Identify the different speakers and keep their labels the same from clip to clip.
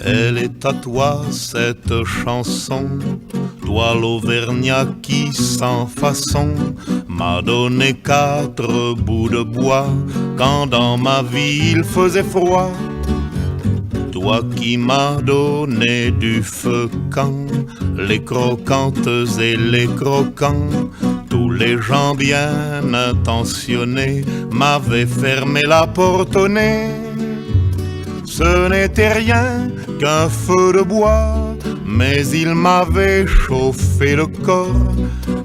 Speaker 1: Elle est à toi cette chanson, toi l'Auvergnat qui sans façon m'a donné 4 bouts de bois quand dans ma vie il faisait froid. Toi qui m'as donné du feu quand les croquantes et les croquants, tous les gens bien intentionnés m'avaient fermé la porte au nez. Ce n'était rien qu'un feu de bois, mais il m'avait chauffé le corps,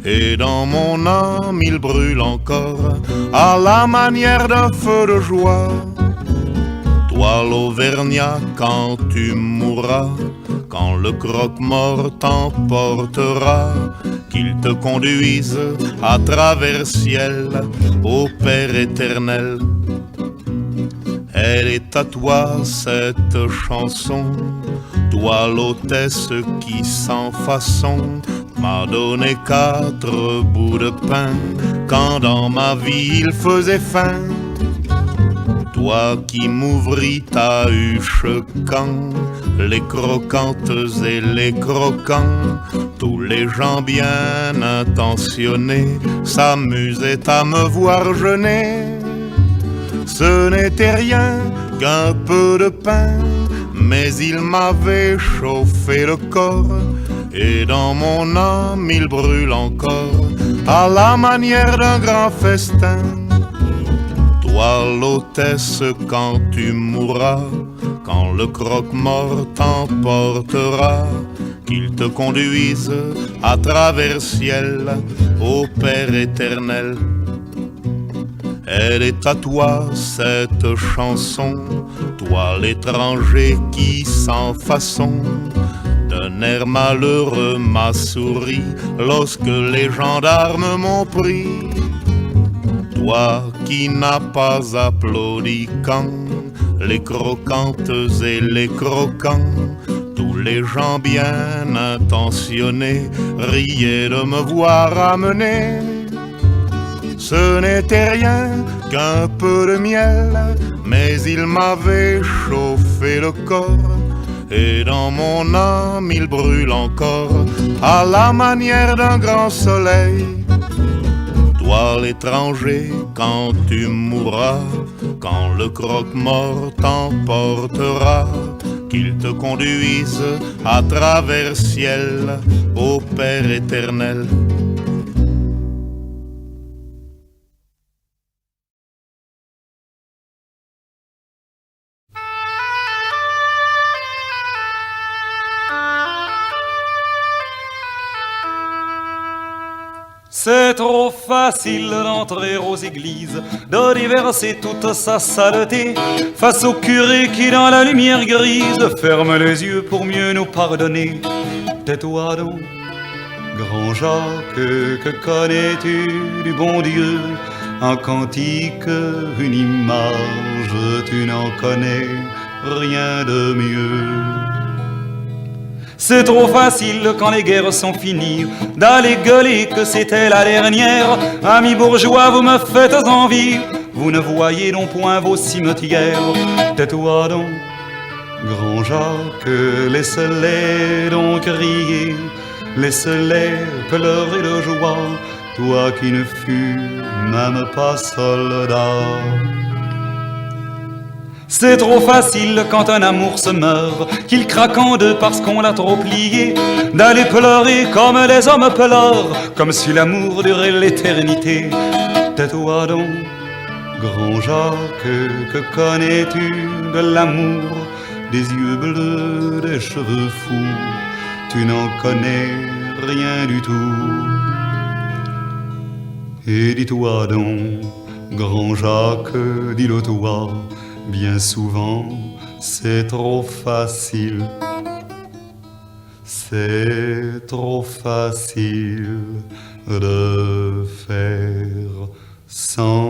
Speaker 1: et dans mon âme il brûle encore, à la manière d'un feu de joie. Toi l'Auvergnat, quand tu mourras, quand le croque-mort t'emportera, qu'il te conduise à travers ciel au Père éternel. Elle est à toi cette chanson, toi l'hôtesse qui sans façon m'a donné 4 bouts de pain quand dans ma vie il faisait faim. Toi qui m'ouvris ta huche quand les croquantes et les croquants, tous les gens bien intentionnés s'amusaient à me voir jeûner. Ce n'était rien qu'un peu de pain, mais il m'avait chauffé le corps, et dans mon âme il brûle encore, à la manière d'un grand festin. Toi l'hôtesse, quand tu mourras, quand le croque-mort t'emportera, qu'il te conduise à travers ciel au Père éternel. Elle est à toi cette chanson, toi l'étranger qui sans façon d'un air malheureux m'a souri lorsque les gendarmes m'ont pris. Toi qui n'as pas applaudi quand les croquantes et les croquants, tous les gens bien intentionnés riaient de me voir amener. Ce n'était rien qu'un peu de miel, mais il m'avait chauffé le corps, et dans mon âme il brûle encore, à la manière d'un grand soleil. Toi l'étranger, quand tu mourras, quand le croque-mort t'emportera, qu'il te conduise à travers ciel au Père éternel.
Speaker 2: C'est trop facile d'entrer aux églises, de déverser toute sa saleté face au curé qui dans la lumière grise ferme les yeux pour mieux nous pardonner. Tais-toi donc, grand Jacques, que connais-tu du bon Dieu? Un cantique, une image, tu n'en connais rien de mieux. C'est trop facile quand les guerres sont finies d'aller gueuler que c'était la dernière. Amis bourgeois, vous me faites envie, vous ne voyez non point vos cimetières. Tais-toi donc, grand Jacques, laisse-les donc crier, laisse-les pleurer de joie, toi qui ne fus même pas soldat. C'est trop facile quand un amour se meurt, qu'il craque en deux parce qu'on l'a trop plié, d'aller pleurer comme les hommes pleurent, comme si l'amour durait l'éternité. Tais-toi donc, grand Jacques, que connais-tu de l'amour? Des yeux bleus, des cheveux fous, tu n'en connais rien du tout. Et dis-toi donc, grand Jacques, dis-le toi, bien souvent, c'est trop facile. C'est trop facile de faire semblant.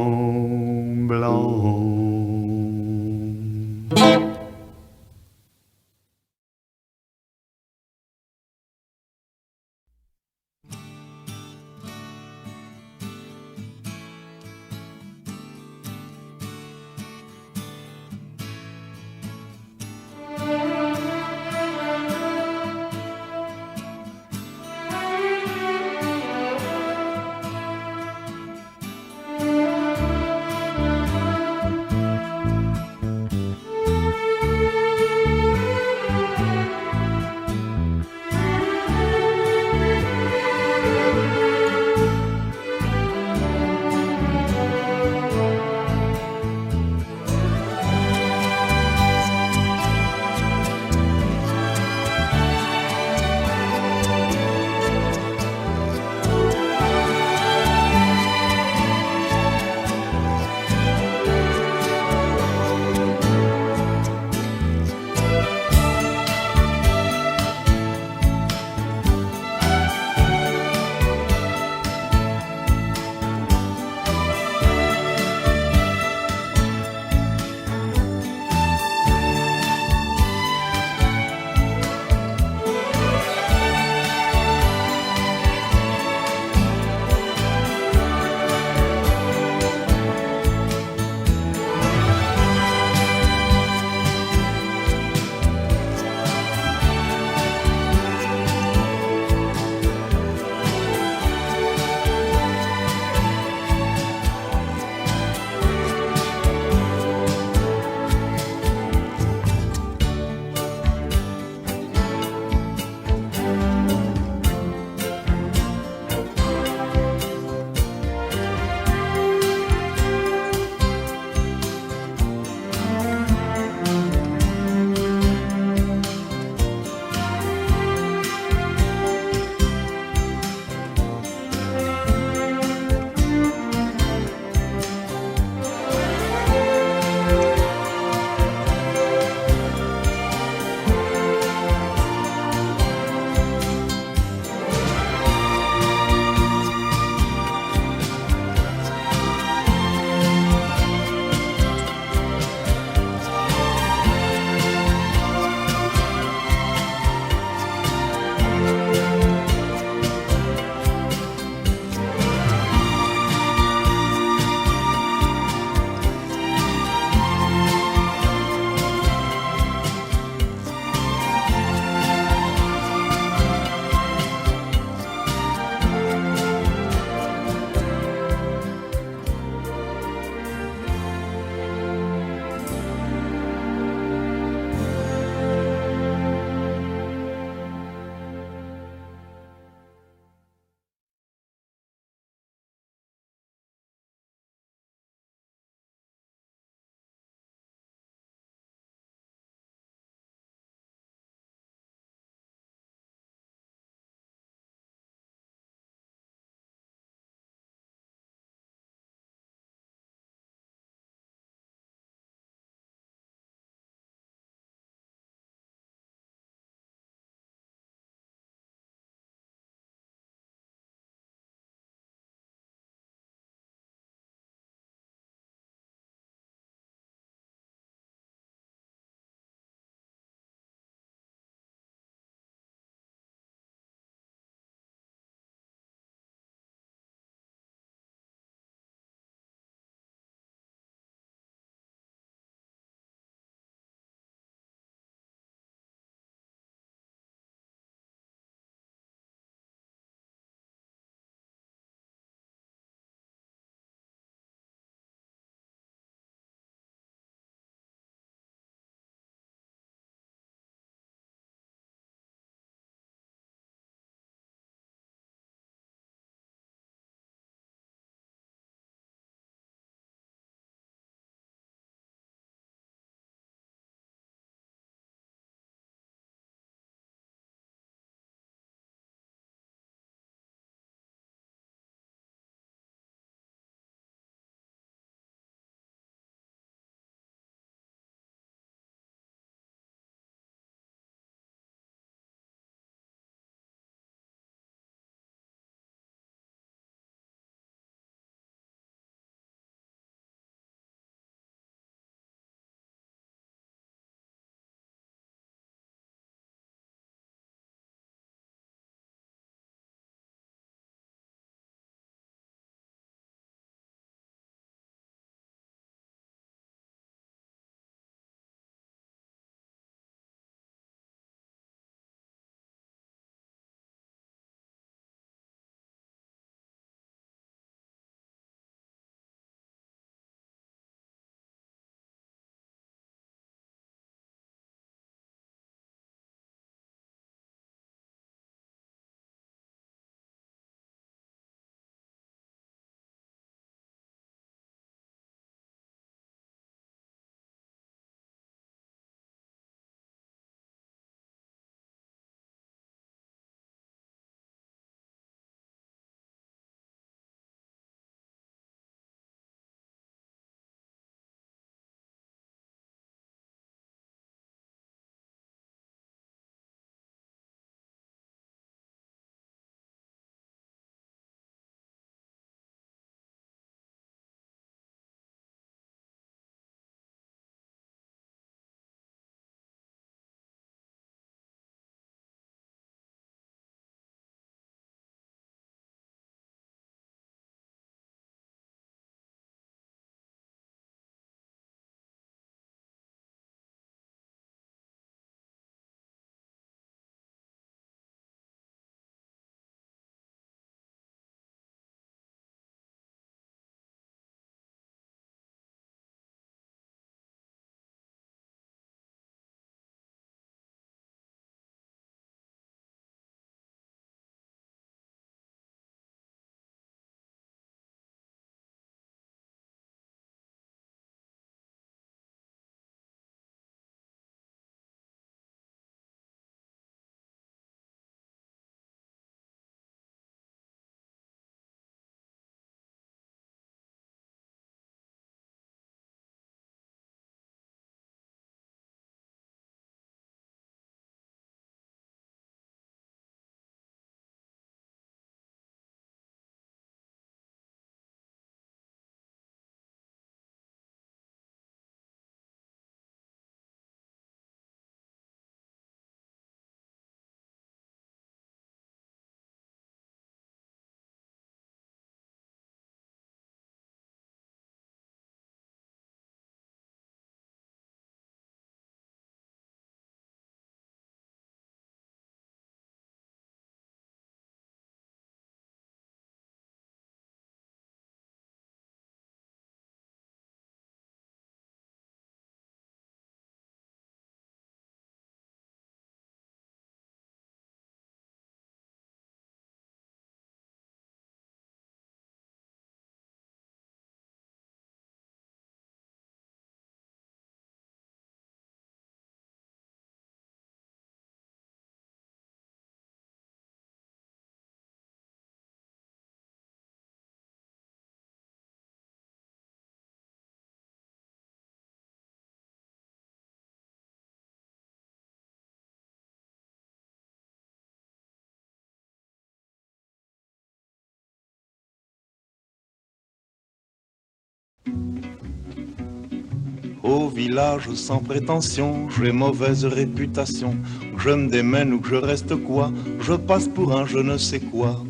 Speaker 1: Au village sans prétention, j'ai mauvaise réputation. Que je me démène ou que je reste quoi, je passe pour un je ne sais quoi.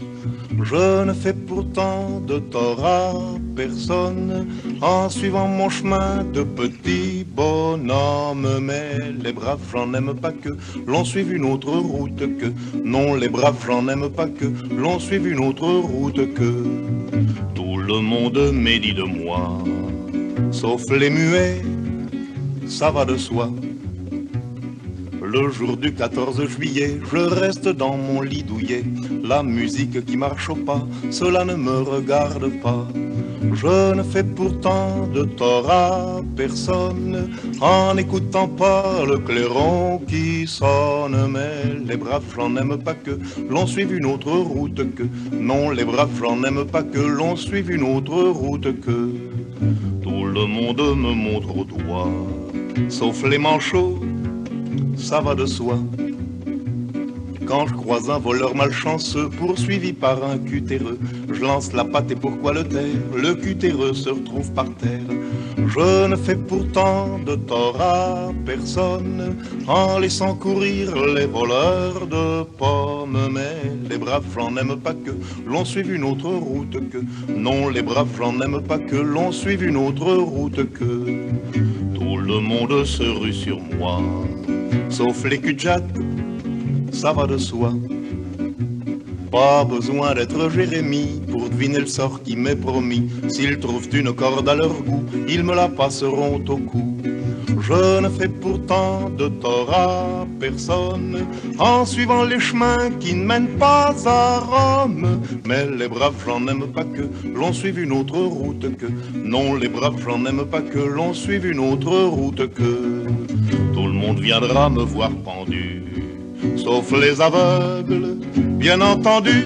Speaker 1: Je ne fais pourtant de tort à personne en suivant mon chemin de petit bonhomme. Mais les braves, j'en aime pas que l'on suive une autre route que. Non, les braves, j'en aime pas que l'on suive une autre route que. Tout le monde médit de moi, sauf les muets, ça va de soi. Le jour du 14 juillet, je reste dans mon lit douillet. La musique qui marche au pas, cela ne me regarde pas. Je ne fais pourtant de tort à personne en n'écoutant pas le clairon qui sonne. Mais les braves, j'en aime pas que l'on suive une autre route que. Non, les braves, j'en aime pas que l'on suive une autre route que. Tout le monde me montre au doigt, sauf les manchots, ça va de soi. Quand je croise un voleur malchanceux poursuivi par un cutéreux, je lance la patte et pourquoi le taire? Le cutéreux se retrouve par terre. Je ne fais pourtant de tort à personne en laissant courir les voleurs de pommes. Mais les braves, j'en aime pas que l'on suive une autre route que. Non, les braves, j'en aime pas que l'on suive une autre route que. Tout le monde se rue sur moi, sauf les cul-de-jatte, ça va de soi. Pas besoin d'être Jérémie pour deviner le sort qui m'est promis. S'ils trouvent une corde à leur goût, ils me la passeront au cou. Je ne fais pourtant de tort à personne en suivant les chemins qui ne mènent pas à Rome. Mais les braves, j'en aime pas que l'on suive une autre route que. Non, les braves, j'en aime pas que l'on suive une autre route que. Tout le monde viendra me voir pendu, sauf les aveugles, bien entendu.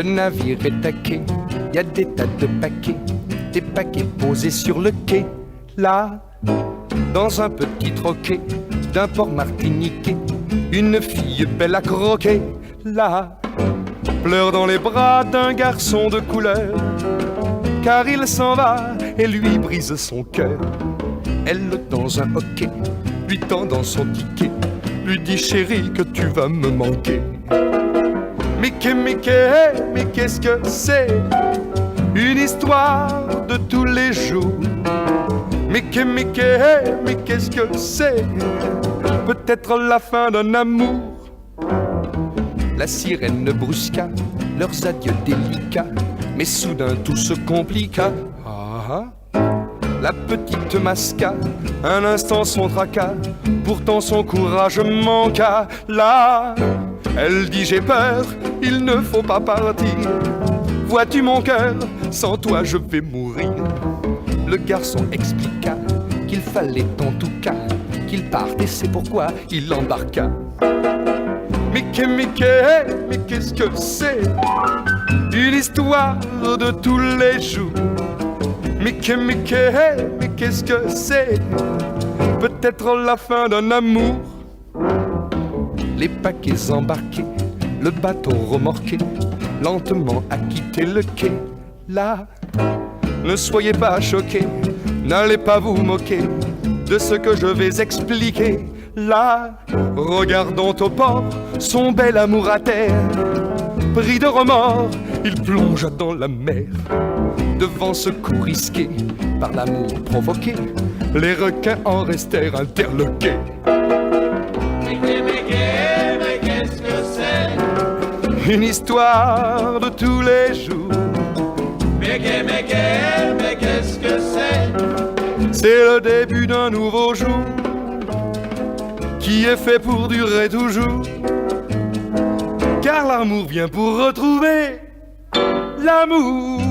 Speaker 3: Le navire est à quai, y a des tas de paquets, des paquets posés sur le quai. Là, dans un petit troquet d'un port martiniquais, une fille belle à croquer. Là, pleure dans les bras d'un garçon de couleur, car il s'en va et lui brise son cœur. Elle, dans un hoquet, lui tend dans son ticket, lui dit chérie que tu vas me manquer. Mickey, Mickey, mais qu'est-ce que c'est? Une histoire de tous les jours. Mickey, Mickey, mais qu'est-ce que c'est? Peut-être la fin d'un amour. La sirène brusqua leurs adieux délicats, mais soudain tout se compliqua. La petite masqua un instant son tracas, pourtant son courage manqua. Là, elle dit j'ai peur, il ne faut pas partir. Vois-tu mon cœur, sans toi je vais mourir. Le garçon expliqua qu'il fallait en tout cas qu'il parte et c'est pourquoi il embarqua. Mickey, Mickey, mais qu'est-ce que c'est? Une histoire de tous les jours. Mickey, Mickey, mais qu'est-ce que c'est? Peut-être la fin d'un amour. Les paquets embarqués, le bateau remorqué, lentement a quitté le quai. Là, ne soyez pas choqués, n'allez pas vous moquer de ce que je vais expliquer. Là, regardons au port son bel amour à terre. Pris de remords, il plongea dans la mer. Devant ce coup risqué par l'amour provoqué, les requins en restèrent interloqués.
Speaker 4: Mickey, Mickey, mais qu'est-ce que c'est?
Speaker 3: Une histoire de tous les jours.
Speaker 4: Mickey, Mickey, mais qu'est-ce que c'est?
Speaker 3: C'est le début d'un nouveau jour qui est fait pour durer toujours. Car l'amour vient pour retrouver l'amour.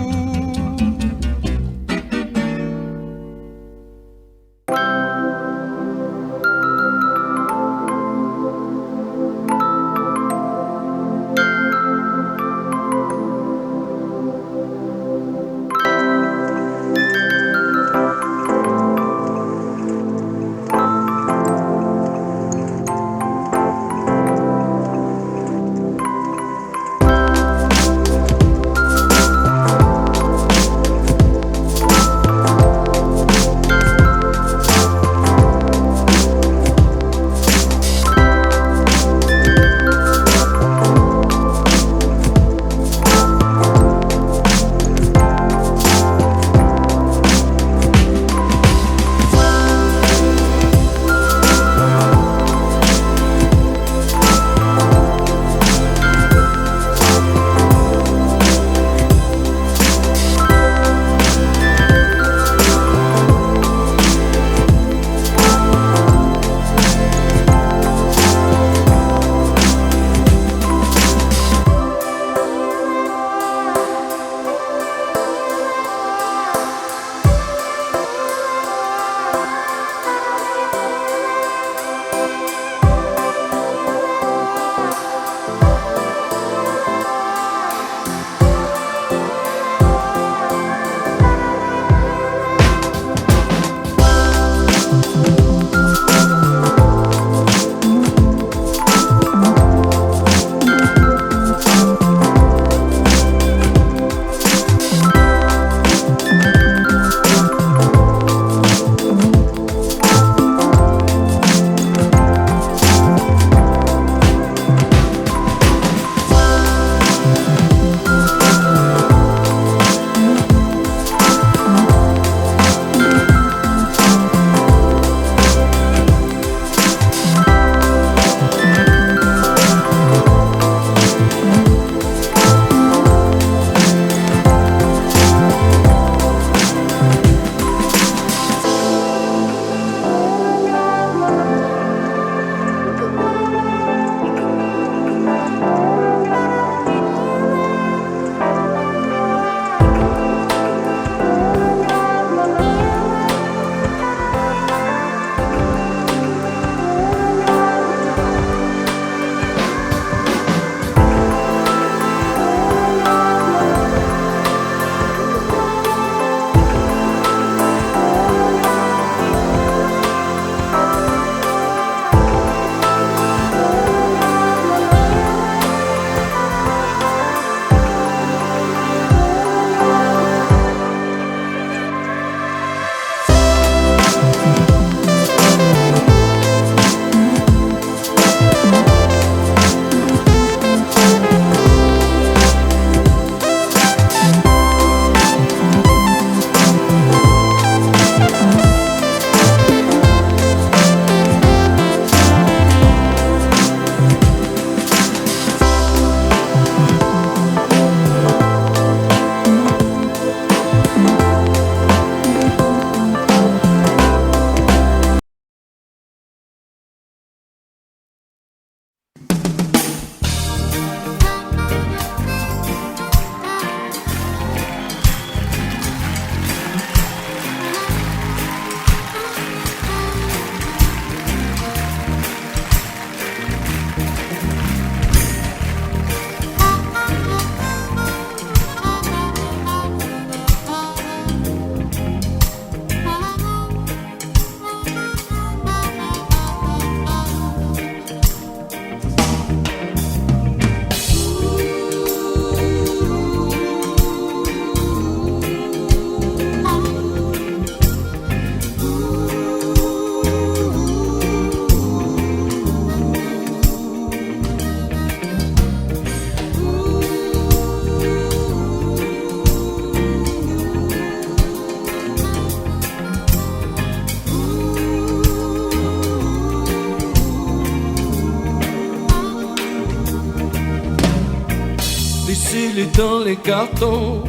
Speaker 5: s'il est dans les cartons,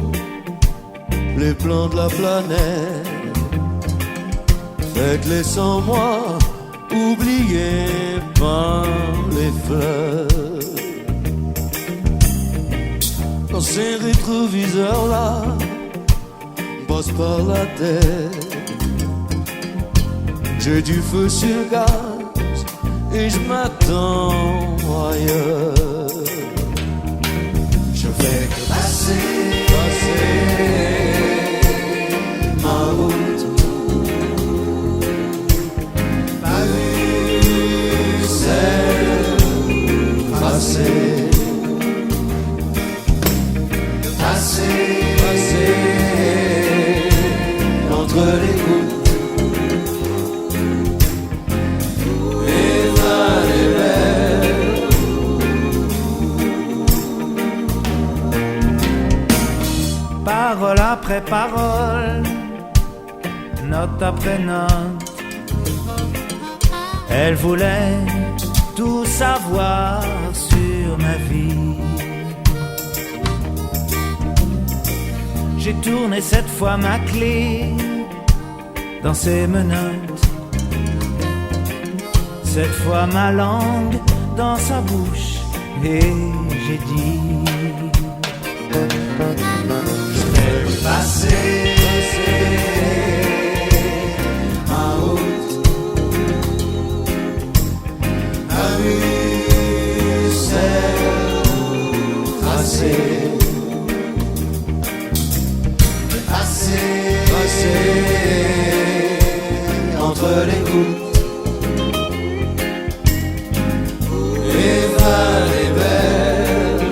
Speaker 5: les plans de la planète. Faites-les sans moi, oubliés par les fleurs. Dans ces rétroviseurs-là, passe par la tête. J'ai du feu sur gaz et je m'attends ailleurs. Je fais que passer ma route. Ma vue, c'est passer entre les gouttes.
Speaker 6: Parole après parole, note après note, elle voulait tout savoir sur ma vie. J'ai tourné cette fois ma clé dans ses menottes, cette fois ma langue dans sa bouche, et j'ai dit: passer ma route, ma vue c'est tracée, passer entre les gouttes, et va les belles.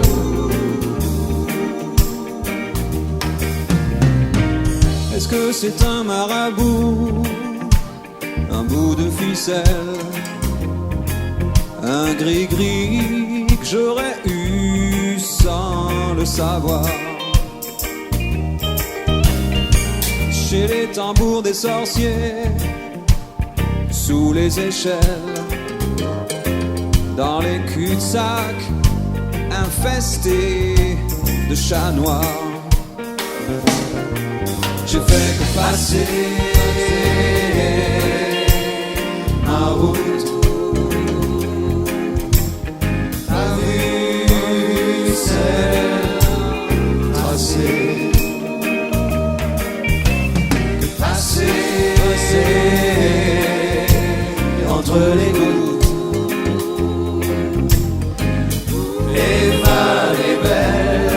Speaker 5: Est-ce que c'est un marabout, un bout de ficelle, un gris-gris que j'aurais eu sans le savoir? Chez les tambours des sorciers, sous les échelles, dans les cul-de-sac infestés de chats noirs. J'ai fait que passer ma route, ma vue c'est tracée, que passer entre les gouttes, et va les belles.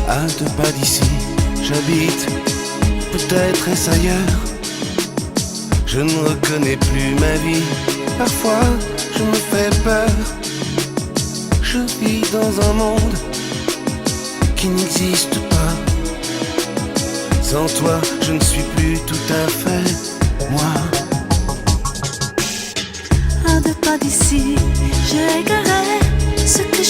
Speaker 7: À 2 pas d'ici, j'habite, peut-être est-ce ailleurs. Je ne reconnais plus ma vie, parfois je me fais peur. Je vis dans un monde qui n'existe pas. Sans toi, je ne suis plus tout à fait moi.
Speaker 8: À 2 pas d'ici, j'ai égaré ce que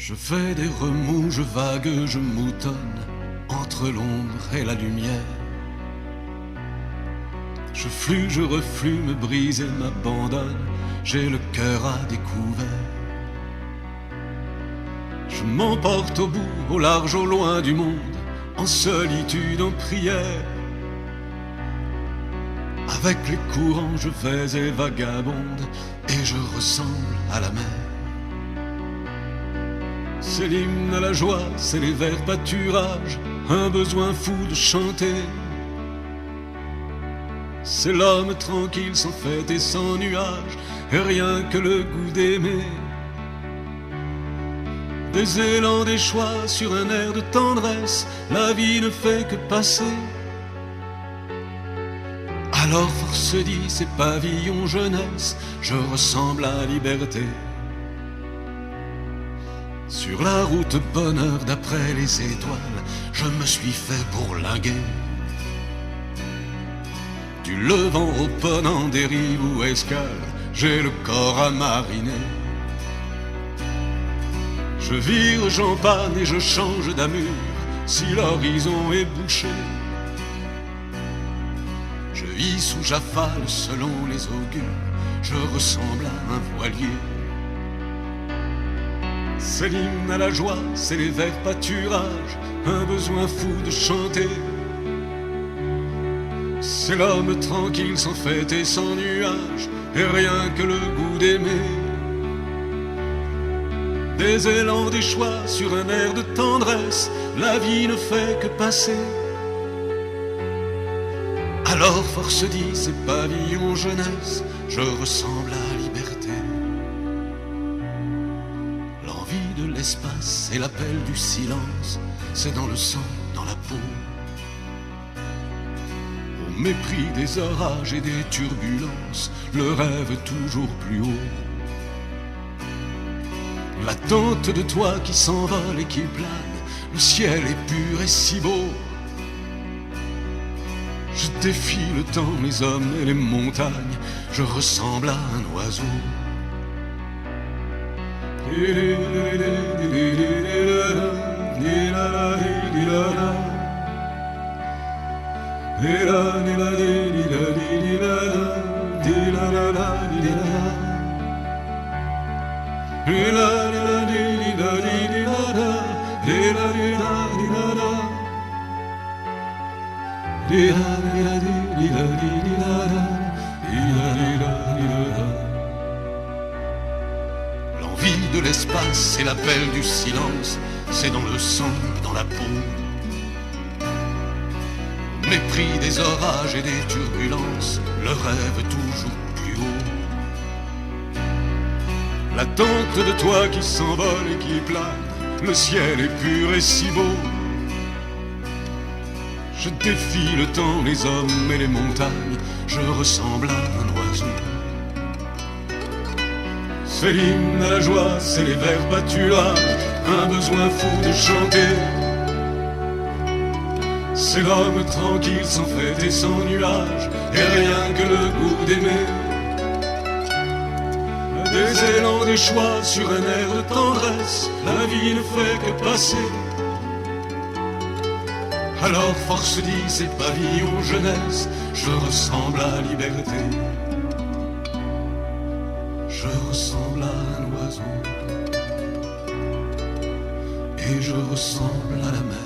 Speaker 5: Je fais des remous, je vague, je moutonne entre l'ombre et la lumière. Je flue, je reflue, me brise et m'abandonne, j'ai le cœur à découvert. Je m'emporte au bout, au large, au loin du monde, en solitude, en prière. Avec les courants je vais et vagabonde, et je ressemble à la mer. C'est l'hymne à la joie, c'est les vers pâturages, un besoin fou de chanter. C'est l'homme tranquille, sans fête et sans nuage, et rien que le goût d'aimer. Des élans, des choix sur un air de tendresse, la vie ne fait que passer. Alors force dit, ces pavillons jeunesse, je ressemble à la liberté. Sur la route bonheur d'après les étoiles, je me suis fait bourlinguer. Du levant au ponant, des rives ou escales, j'ai le corps à mariner. Je vire, j'empanne et je change d'amure, si l'horizon est bouché. Je hisse ou j'affale selon les augures, je ressemble à un voilier. C'est l'hymne à la joie, c'est les vers pâturages, un besoin fou de chanter. C'est l'homme tranquille, sans fête et sans nuage, et rien que le goût d'aimer. Des élans, des choix sur un air de tendresse, la vie ne fait que passer. Alors force dit, ces pavillons jeunesse, je ressemble à la liberté. L'envie de l'espace et l'appel du silence, c'est dans le sang, dans la peau. Au mépris des orages et des turbulences, le rêve toujours plus haut. L'attente de toi qui s'envole et qui plane, le ciel est pur et si beau. Je défie le temps, les hommes et les montagnes, je ressemble à un oiseau. L'envie de l'espace et l'appel du silence, c'est dans le sang, dans la peau. Au mépris des orages et des turbulences, le rêve toujours plus haut. L'attente de toi qui s'envole et qui plane, le ciel est pur et si beau. Je défie le temps, les hommes et les montagnes, je ressemble à un oiseau. C'est l'hymne à la joie, c'est les vers pâturages, un besoin fou de chanter. C'est l'homme tranquille, sans fête et sans nuage, et rien que le goût d'aimer. Des élans, des choix sur un air de tendresse, la vie ne fait que passer. Alors force dit, ces pavillons jeunesse, je ressemble à la liberté. Je ressemble à un oiseau, et je ressemble à la mer.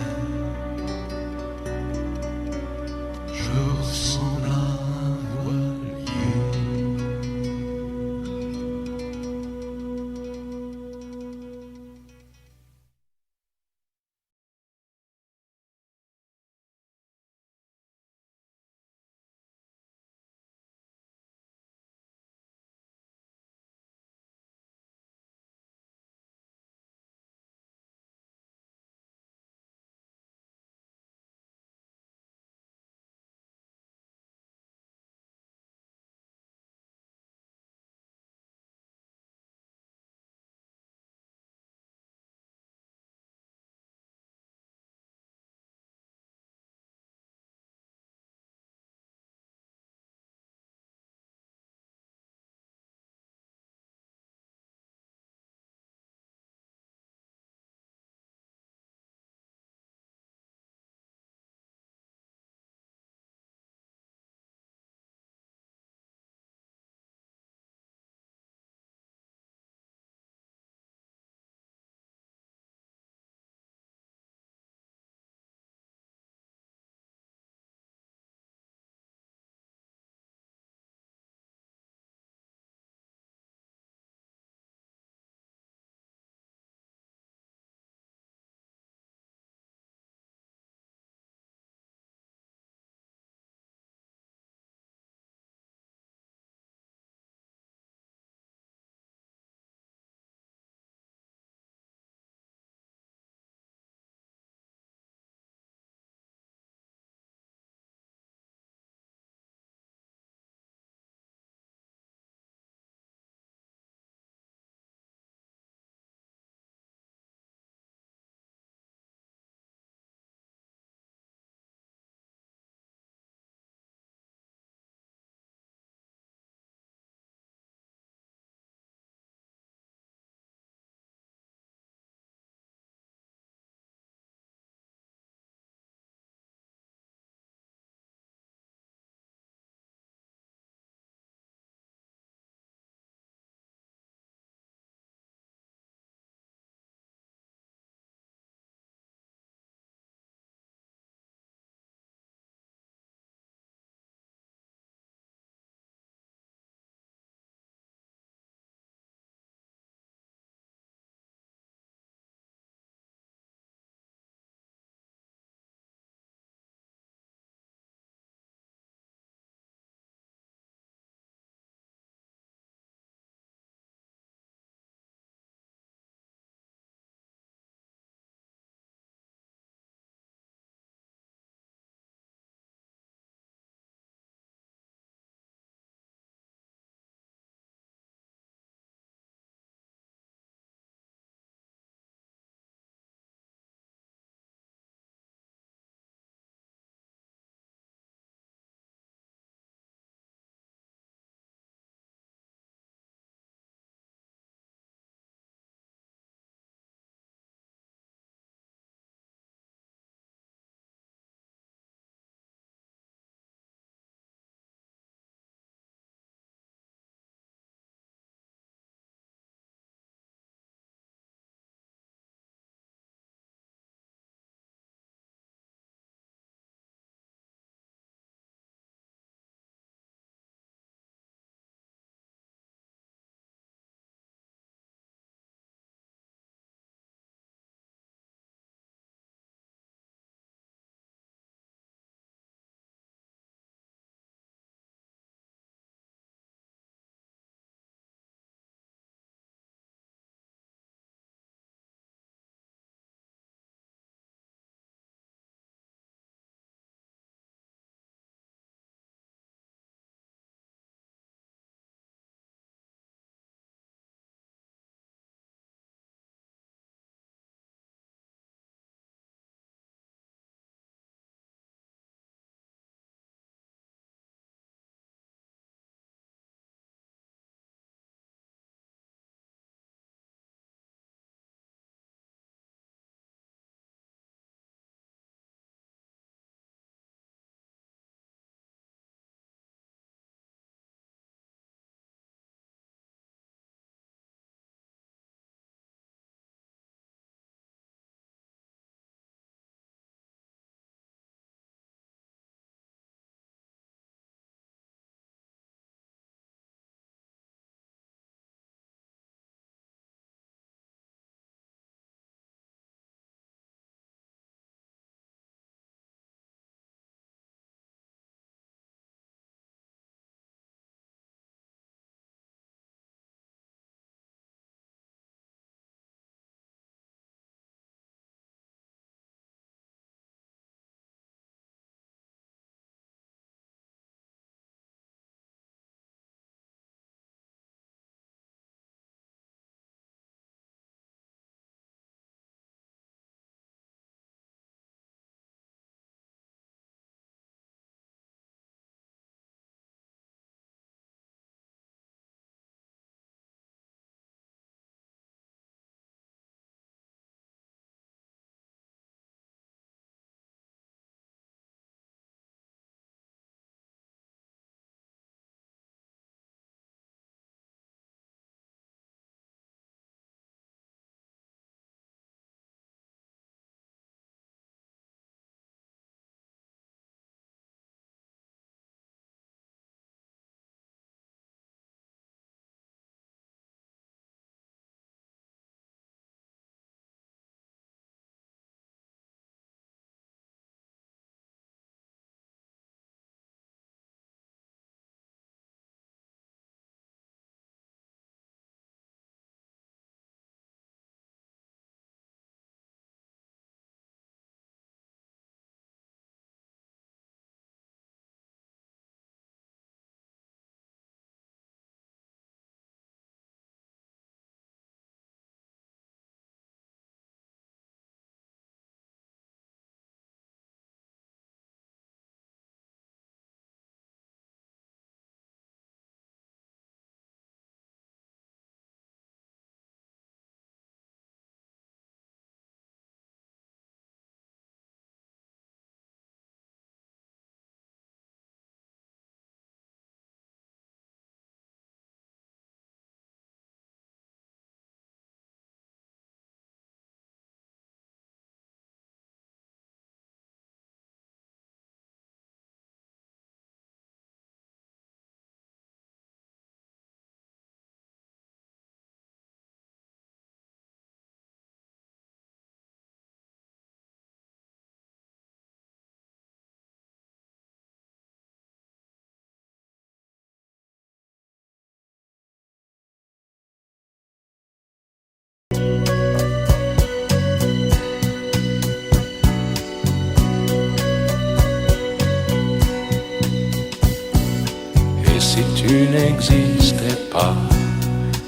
Speaker 7: n'existais pas,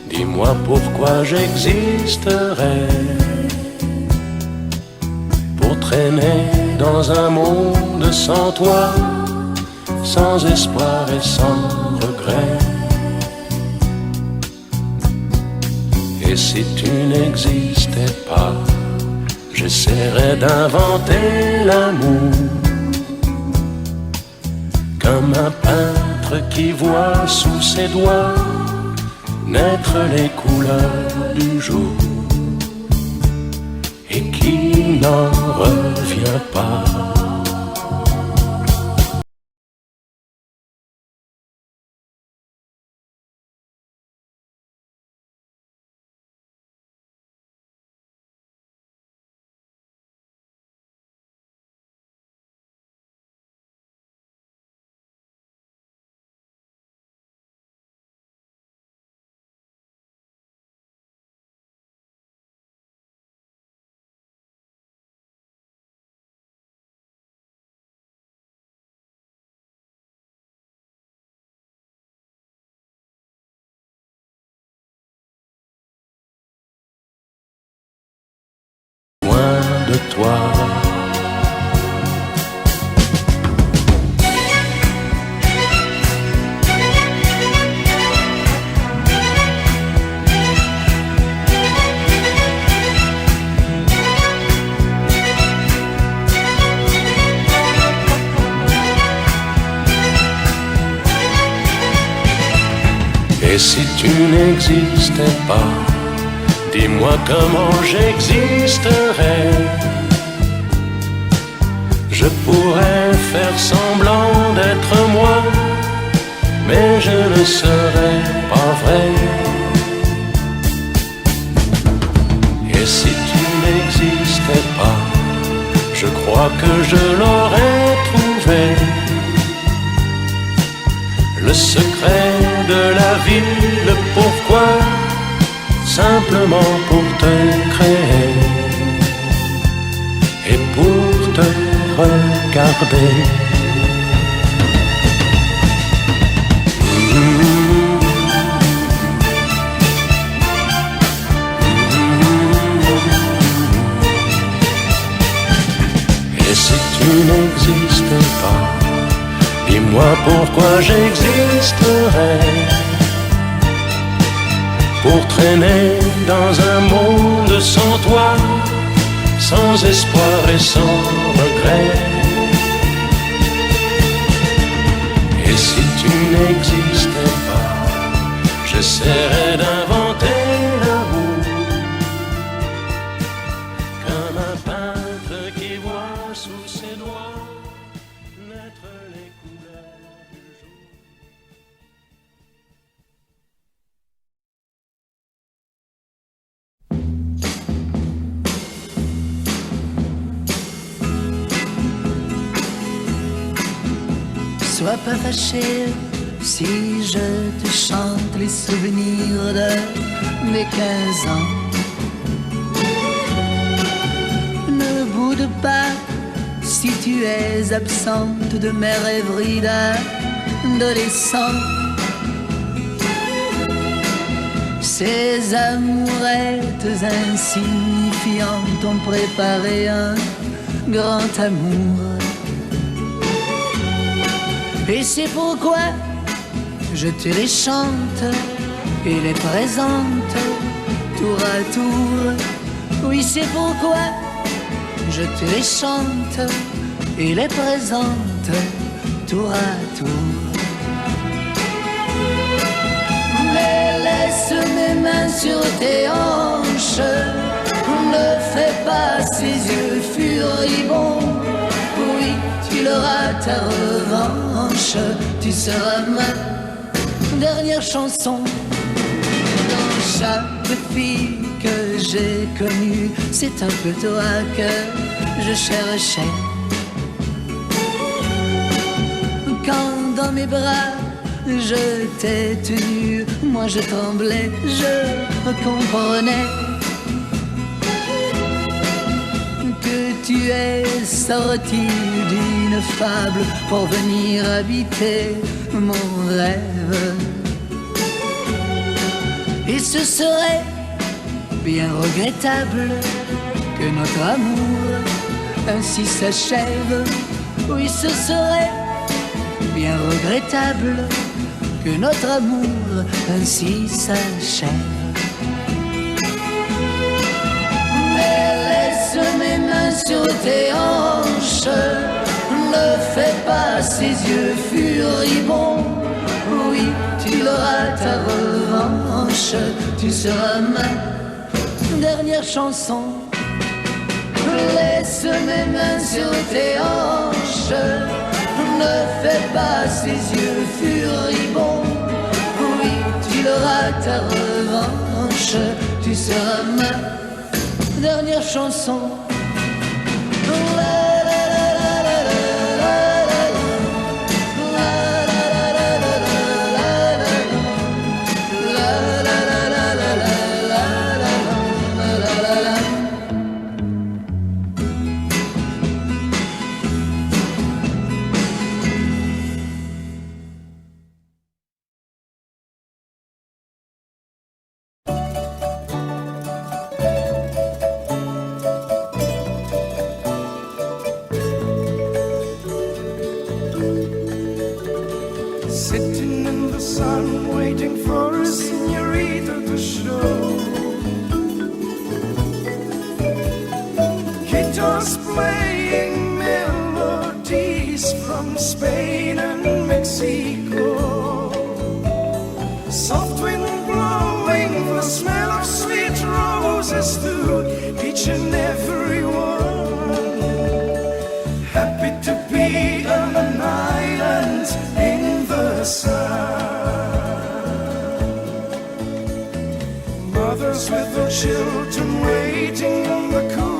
Speaker 7: dis-moi pourquoi j'existerais. Pour traîner dans un monde sans toi, sans espoir et sans regret. Et si tu n'existais pas, j'essaierais d'inventer l'amour, comme un peintre qui voit sous ses doigts naître les couleurs du jour et qui n'en revient pas. De toi. Et si tu n'existais pas, dis-moi comment j'existerais. Je pourrais faire semblant d'être moi, mais je ne serais pas vrai. Et si tu n'existais pas, je crois que je l'aurais trouvé. Le secret de la vie, le pourquoi, simplement pour te créer et pour te regarder. Et si tu n'existais pas, dis-moi pourquoi j'existerais. Pour traîner dans un monde sans toi, sans espoir et sans regret. Et si tu n'existais pas, j'essaierais d'inventer l'amour, comme un peintre qui voit sous ses doigts naître les couleurs du jour.
Speaker 8: Sois pas fâché si je te chante les souvenirs de mes 15 ans. Ne boude pas si tu es absente de mes rêveries d'adolescent. Ces amourettes insignifiantes ont préparé un grand amour. Et c'est pourquoi je te les chante et les présente tour à tour. Oui, c'est pourquoi je te les chante et les présente tour à tour. Mais laisse mes mains sur tes hanches, ne fais pas ces yeux furibonds. Oui, tu l'auras ta revanche, tu seras ma dernière chanson. Dans chaque fille que j'ai connue, c'est un peu toi que je cherchais. Quand dans mes bras je t'ai tenu, moi je tremblais, je comprenais que tu es sorti d'une fable pour venir habiter mon rêve. Et ce serait bien regrettable que notre amour ainsi s'achève. Oui, ce serait bien regrettable que notre amour ainsi s'achève. Mais laisse mes mains sur tes hanches, ne fais pas ces yeux furibonds. Oui, tu auras ta revanche, tu seras ma dernière chanson. Laisse mes mains sur tes hanches, ne fais pas ces yeux furibonds. Oui, tu auras ta revanche, tu seras ma dernière chanson.
Speaker 3: Sitting in the sun, waiting for a señorita to show. Guitars playing melodies from Spain and Mexico. Soft wind blowing, the smell of sweet roses to each and every one. Happy to be on an island in the sun. Mothers with their children waiting on the cool